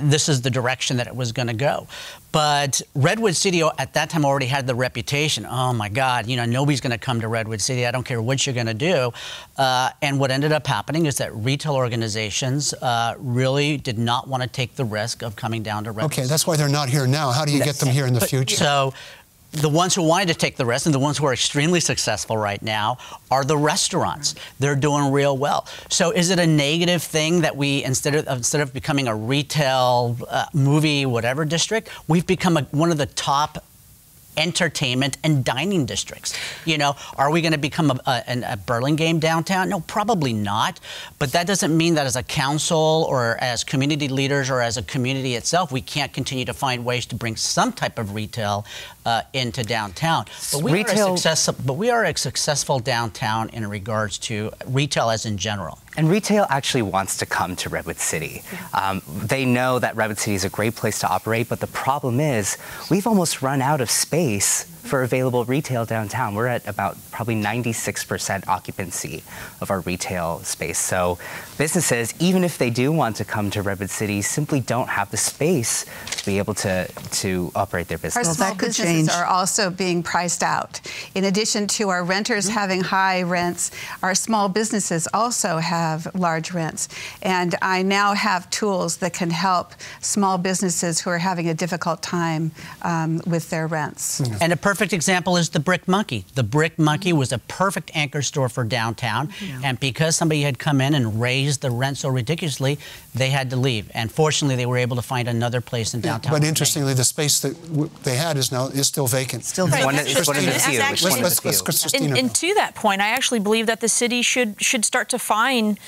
This is the direction that it was going to go. But Redwood City at that time already had the reputation, oh my God, you know, nobody's going to come to Redwood City. I don't care what you're going to do. And what ended up happening is that retail organizations really did not want to take the risk of coming down to Redwood City. Okay, that's why they're not here now. How do you get them here in the future? So the ones who wanted to take the risk and the ones who are extremely successful right now are the restaurants. They're doing real well. So is it a negative thing that we, instead of becoming a retail, movie, whatever district, we've become one of the top entertainment and dining districts? You know, are we going to become a Burlingame downtown? No, probably not. But that doesn't mean that as a council or as community leaders or as a community itself, we can't continue to find ways to bring some type of retail into downtown. But we are a successful downtown in regards to retail as in general. And retail actually wants to come to Redwood City. They know that Redwood City is a great place to operate, but the problem is we've almost run out of space for available retail downtown. We're at about probably 96% occupancy of our retail space. So businesses, even if they do want to come to Redwood City, simply don't have the space to be able to operate their business. Our small businesses are also being priced out. In addition to our renters having high rents, our small businesses also have large rents. And I now have tools that can help small businesses who are having a difficult time with their rents. And a perfect perfect example is the Brick Monkey. The Brick Monkey was a perfect anchor store for downtown, and because somebody had come in and raised the rent so ridiculously, they had to leave. And fortunately, they were able to find another place in downtown. But interestingly, the space that they had is still vacant. Still vacant. And to that point, I actually believe that the city should start to fine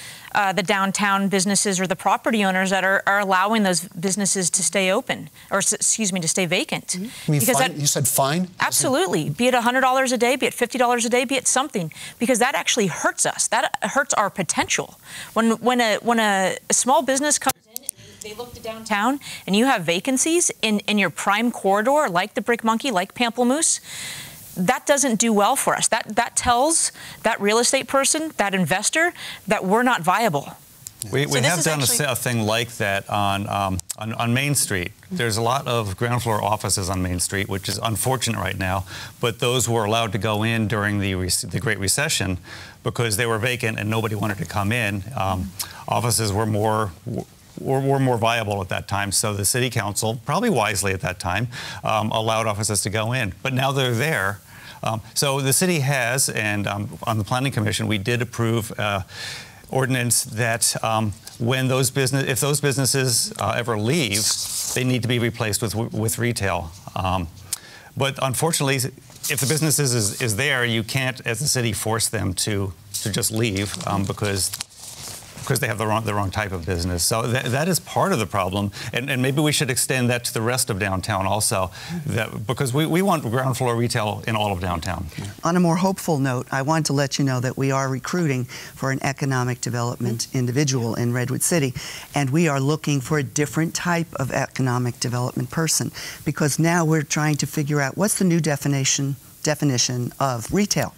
the downtown businesses or the property owners that are allowing those businesses to stay open, or excuse me, to stay vacant. You mean fine? You said fine? Absolutely. Be it $100 a day, be it $50 a day, be it something, because that actually hurts us. That hurts our potential. When a small business comes in and they look to downtown and you have vacancies in your prime corridor, like the Brick Monkey, like Pamplemousse, that doesn't do well for us. That tells that real estate person, that investor, that we're not viable. We have done a thing like that on Main Street. There's a lot of ground floor offices on Main Street, which is unfortunate right now, but those were allowed to go in during the Great Recession because they were vacant and nobody wanted to come in. Offices were more viable at that time, so the city council, probably wisely at that time, allowed offices to go in. But now they're there. So the city has, and on the Planning Commission, we did approve ordinance that if those businesses ever leave, they need to be replaced with retail. But unfortunately, if the business is there, you can't, as the city, force them to just leave because they have the wrong type of business. So that is part of the problem, and maybe we should extend that to the rest of downtown also, because we want ground floor retail in all of downtown. On a more hopeful note, I want to let you know that we are recruiting for an economic development individual in Redwood City, and we are looking for a different type of economic development person, because now we're trying to figure out what's the new definition of retail.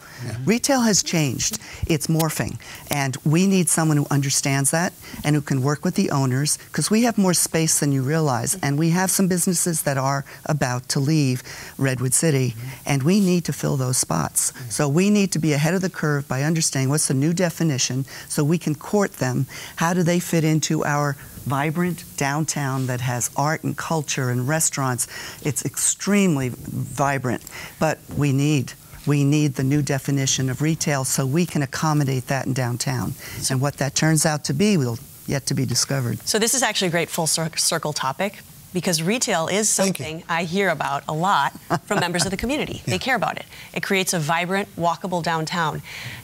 Retail has changed. It's morphing. And we need someone who understands that and who can work with the owners, because we have more space than you realize. And we have some businesses that are about to leave Redwood City, and we need to fill those spots. So we need to be ahead of the curve by understanding what's the new definition so we can court them. How do they fit into our vibrant downtown that has art and culture and restaurants? It's extremely vibrant, but we need the new definition of retail so we can accommodate that in downtown. And what that turns out to be will yet to be discovered. So this is actually a great full circle topic, because retail is something I hear about a lot from members of the community. They care about it. It creates a vibrant, walkable downtown.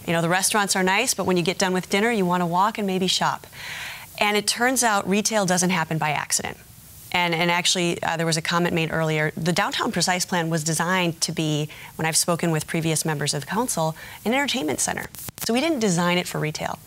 You know, the restaurants are nice, but when you get done with dinner, you want to walk and maybe shop. And it turns out retail doesn't happen by accident. And actually, there was a comment made earlier. The Downtown Precise Plan was designed to be, when I've spoken with previous members of the council, an entertainment center. So we didn't design it for retail.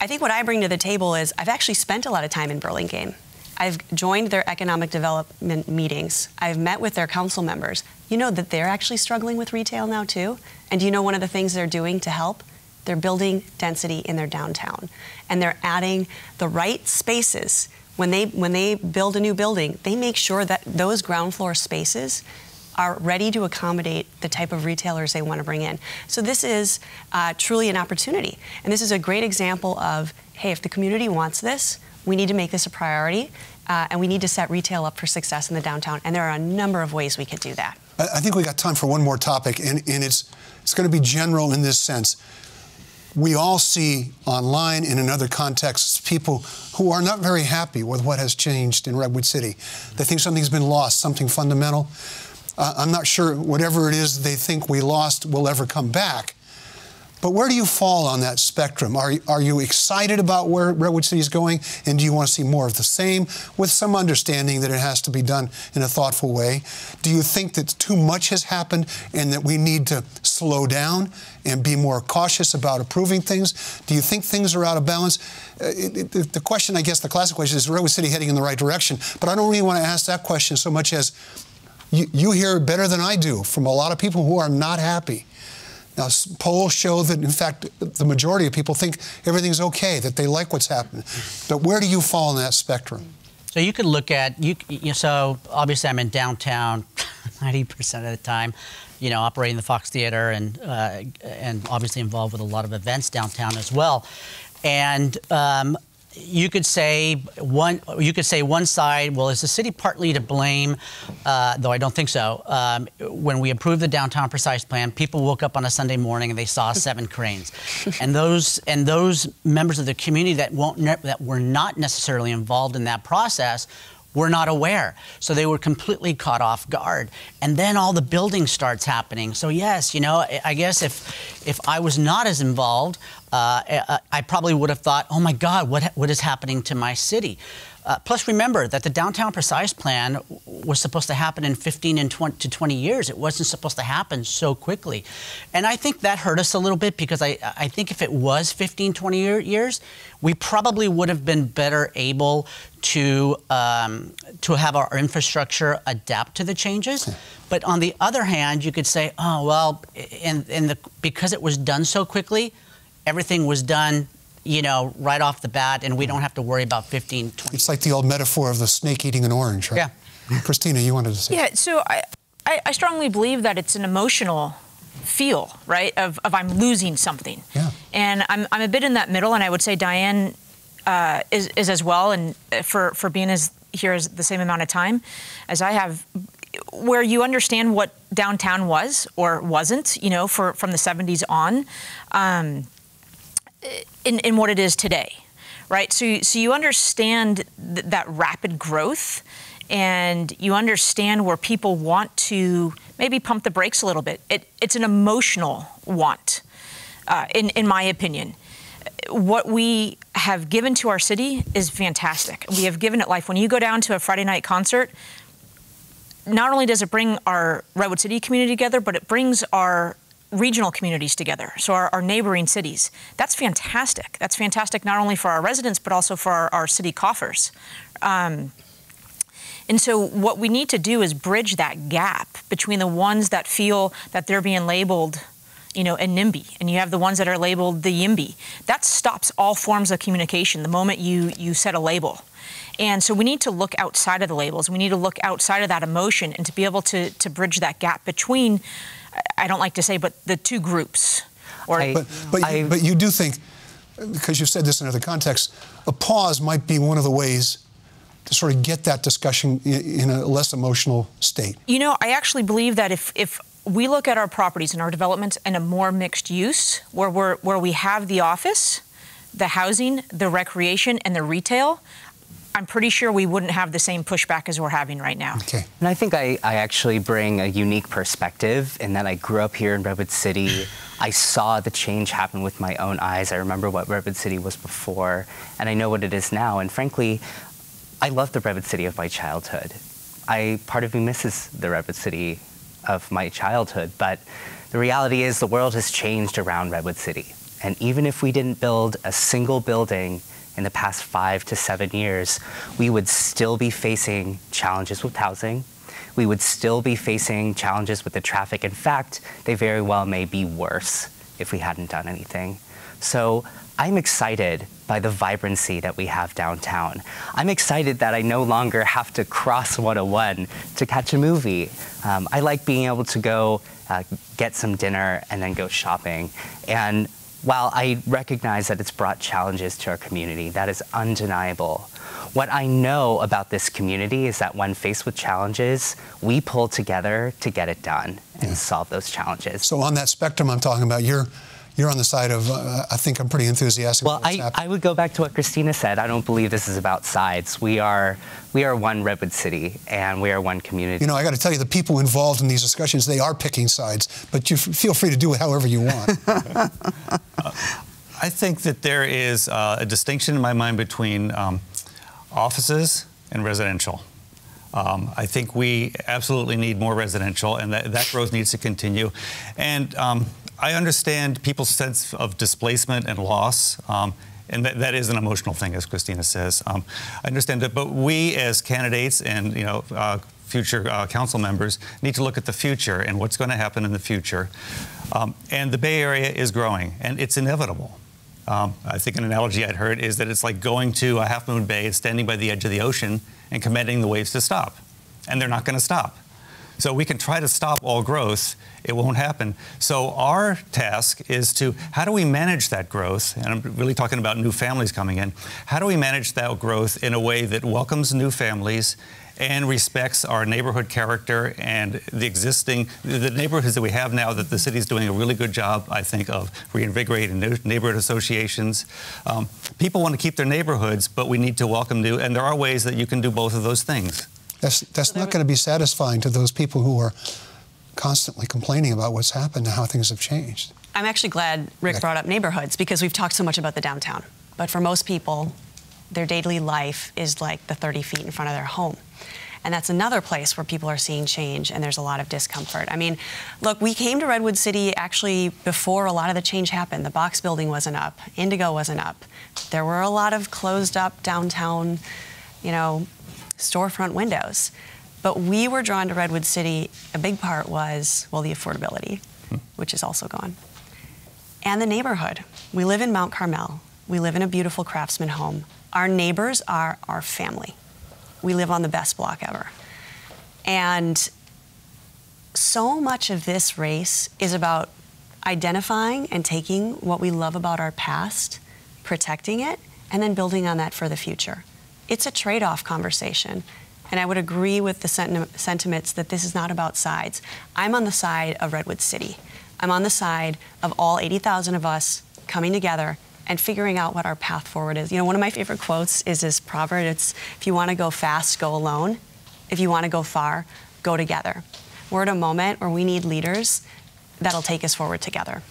I think what I bring to the table is I've actually spent a lot of time in Burlingame. I've joined their economic development meetings. I've met with their council members. You know that they're actually struggling with retail now too? And do you know one of the things they're doing to help? They're building density in their downtown, and they're adding the right spaces. When they build a new building, they make sure that those ground floor spaces are ready to accommodate the type of retailers they want to bring in. So this is truly an opportunity, and this is a great example of, hey, if the community wants this, we need to make this a priority, and we need to set retail up for success in the downtown, and there are a number of ways we could do that. I think we got time for one more topic, and it's going to be general in this sense. We all see online and in other contexts people who are not very happy with what has changed in Redwood City. They think something's been lost, something fundamental. I'm not sure whatever it is they think we lost will ever come back. But where do you fall on that spectrum? Are you excited about where Redwood City is going, and do you want to see more of the same, with some understanding that it has to be done in a thoughtful way? Do you think that too much has happened and that we need to slow down and be more cautious about approving things? Do you think things are out of balance? The question, I guess, the classic question is Redwood City heading in the right direction? But I don't really want to ask that question so much as you hear better than I do from a lot of people who are not happy. Now, polls show that, in fact, the majority of people think everything's okay, that they like what's happening. But where do you fall in that spectrum? So you could look at, so obviously I'm in downtown 90% of the time, operating the Fox Theater and obviously involved with a lot of events downtown as well. And you could say one side, well, is the city partly to blame? Though I don't think so. When we approved the downtown precise plan, people woke up on a Sunday morning and they saw 7 cranes, and those members of the community that were not necessarily involved in that process were not aware. So they were completely caught off guard. And then all the building starts happening. So yes, you know, I guess if I was not as involved, I probably would have thought, oh my God, what is happening to my city? Plus, remember that the downtown precise plan was supposed to happen in 15 to 20 years. It wasn't supposed to happen so quickly. And I think that hurt us a little bit, because I think if it was 15, 20 years, we probably would have been better able to have our infrastructure adapt to the changes. But on the other hand, you could say, oh, well, because it was done so quickly, everything was done, you know, right off the bat, and we don't have to worry about 15, 20. It's like the old metaphor of the snake eating an orange, right? Yeah. Christina, you wanted to say. Yeah, so I strongly believe that it's an emotional feel, right, of I'm losing something. Yeah. And I'm a bit in that middle, and I would say Diane is as well, and for being here as the same amount of time as I have, where you understand what downtown was or wasn't, you know, from the 70s on. In what it is today, right? So you understand that rapid growth, and you understand where people want to maybe pump the brakes a little bit. It's an emotional want, in my opinion. What we have given to our city is fantastic. We have given it life. When you go down to a Friday night concert, not only does it bring our Redwood City community together, but it brings our regional communities together, so our neighboring cities. That's fantastic. That's fantastic not only for our residents, but also for our city coffers. And so what we need to do is bridge that gap between the ones that feel that they're being labeled, you know, a NIMBY, and you have the ones that are labeled the YIMBY. That stops all forms of communication the moment you set a label. And so we need to look outside of the labels. We need to look outside of that emotion, and to be able to bridge that gap between, I don't like to say, but the two groups. But you do think, because you've said this in other contexts, a pause might be one of the ways to sort of get that discussion in a less emotional state. You know, I actually believe that if we look at our properties and our developments in a more mixed use, where we have the office, the housing, the recreation, and the retail, I'm pretty sure we wouldn't have the same pushback as we're having right now. Okay. And I think I actually bring a unique perspective in that I grew up here in Redwood City. I saw the change happen with my own eyes. I remember what Redwood City was before, and I know what it is now. And frankly, I love the Redwood City of my childhood. Part of me misses the Redwood City of my childhood, but the reality is the world has changed around Redwood City. And even if we didn't build a single building in the past 5 to 7 years, we would still be facing challenges with housing. We would still be facing challenges with the traffic. In fact, they very well may be worse if we hadn't done anything. So I'm excited by the vibrancy that we have downtown. I'm excited that I no longer have to cross 101 to catch a movie. I like being able to go get some dinner and then go shopping. And while I recognize that it's brought challenges to our community, that is undeniable. What I know about this community is that when faced with challenges, we pull together to get it done and solve those challenges. So on that spectrum I'm talking about, you're on the side of, I think I'm pretty enthusiastic. Well, I would go back to what Christina said. I don't believe this is about sides. We are one Redwood City, and we are one community. You know, I got to tell you, the people involved in these discussions, they are picking sides, but you feel free to do it however you want. I think that there is a distinction in my mind between offices and residential. I think we absolutely need more residential, and that growth needs to continue. And I understand people's sense of displacement and loss, and that is an emotional thing, as Christina says. I understand that, but we as candidates and future council members need to look at the future and what's going to happen in the future. And the Bay Area is growing, and it's inevitable. I think an analogy I'd heard is that it's like going to a Half Moon Bay and standing by the edge of the ocean and commanding the waves to stop, and they're not going to stop. So we can try to stop all growth. It won't happen. So our task is to, how do we manage that growth? And I'm really talking about new families coming in. How do we manage that growth in a way that welcomes new families and respects our neighborhood character and the neighborhoods that we have now, that the city's doing a really good job, I think, of reinvigorating neighborhood associations. People want to keep their neighborhoods, but we need to welcome new, and there are ways that you can do both of those things. That's not going to be satisfying to those people who are constantly complaining about what's happened and how things have changed. I'm actually glad Rick brought up neighborhoods, because we've talked so much about the downtown. But for most people, their daily life is like the 30 feet in front of their home. And that's another place where people are seeing change, and there's a lot of discomfort. I mean, look, we came to Redwood City actually before a lot of the change happened. The Box Building wasn't up. Indigo wasn't up. There were a lot of closed up downtown, you know, storefront windows. But we were drawn to Redwood City. A big part was, well, the affordability, which is also gone. And the neighborhood. We live in Mount Carmel. We live in a beautiful Craftsman home. Our neighbors are our family. We live on the best block ever. And so much of this race is about identifying and taking what we love about our past, protecting it, and then building on that for the future. It's a trade-off conversation. And I would agree with the sentiments that this is not about sides. I'm on the side of Redwood City. I'm on the side of all 80,000 of us coming together and figuring out what our path forward is. You know, one of my favorite quotes is this proverb. It's, if you want to go fast, go alone. If you want to go far, go together. We're at a moment where we need leaders that'll take us forward together.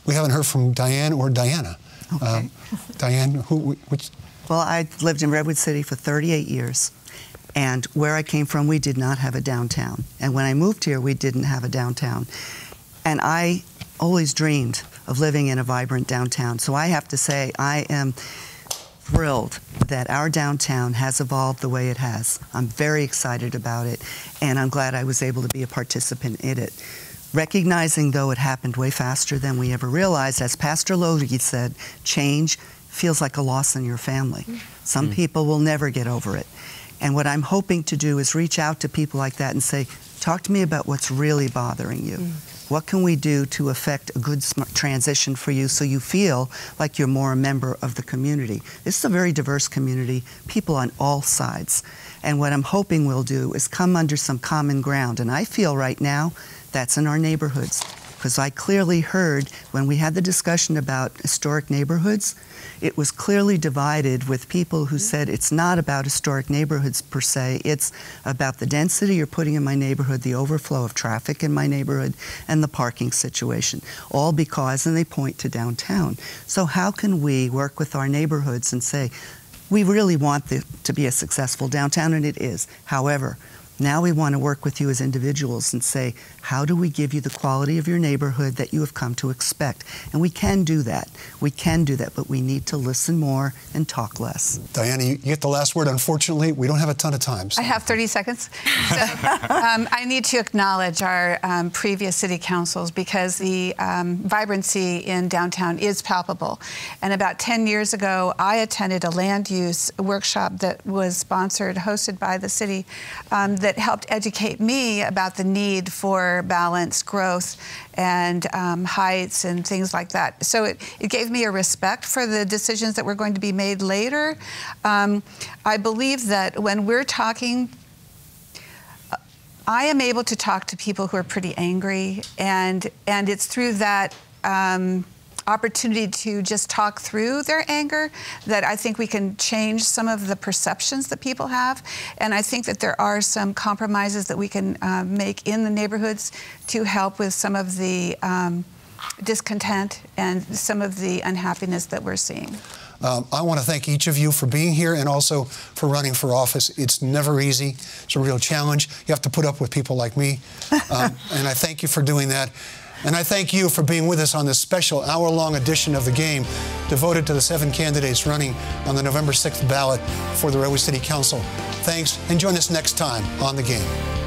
We haven't heard from Diane or Diana. Okay. Diane, which? Well, I lived in Redwood City for 38 years. And where I came from, we did not have a downtown. And when I moved here, we didn't have a downtown. And I always dreamed of living in a vibrant downtown. So I have to say, I am thrilled that our downtown has evolved the way it has. I'm very excited about it, and I'm glad I was able to be a participant in it. Recognizing, though, it happened way faster than we ever realized, as Pastor Logie said, change feels like a loss in your family. Some people will never get over it. And what I'm hoping to do is reach out to people like that and say, talk to me about what's really bothering you. What can we do to affect a good transition for you so you feel like you're more a member of the community? This is a very diverse community, people on all sides. And what I'm hoping we'll do is come under some common ground. And I feel right now that's in our neighborhoods. Because I clearly heard when we had the discussion about historic neighborhoods, it was clearly divided with people who said it's not about historic neighborhoods per se, it's about the density you're putting in my neighborhood, the overflow of traffic in my neighborhood, and the parking situation. All because, and they point to downtown. So how can we work with our neighborhoods and say, we really want to be a successful downtown, and it is. However, now we want to work with you as individuals and say, how do we give you the quality of your neighborhood that you have come to expect? And we can do that. We can do that, but we need to listen more and talk less. Diana, you get the last word. Unfortunately, we don't have a ton of time. So. I have 30 seconds. So, I need to acknowledge our previous city councils, because the vibrancy in downtown is palpable. And about 10 years ago, I attended a land use workshop that was hosted by the city, that helped educate me about the need for balanced growth and heights and things like that. So it gave me a respect for the decisions that were going to be made later. I believe that when we're talking, I am able to talk to people who are pretty angry, and it's through that opportunity to just talk through their anger that I think we can change some of the perceptions that people have. And I think that there are some compromises that we can make in the neighborhoods to help with some of the discontent and some of the unhappiness that we're seeing. I want to thank each of you for being here and also for running for office. It's never easy. It's a real challenge. You have to put up with people like me. And I thank you for doing that. And I thank you for being with us on this special hour-long edition of The Game devoted to the 7 candidates running on the November 6th ballot for the Redwood City Council. Thanks, and join us next time on The Game.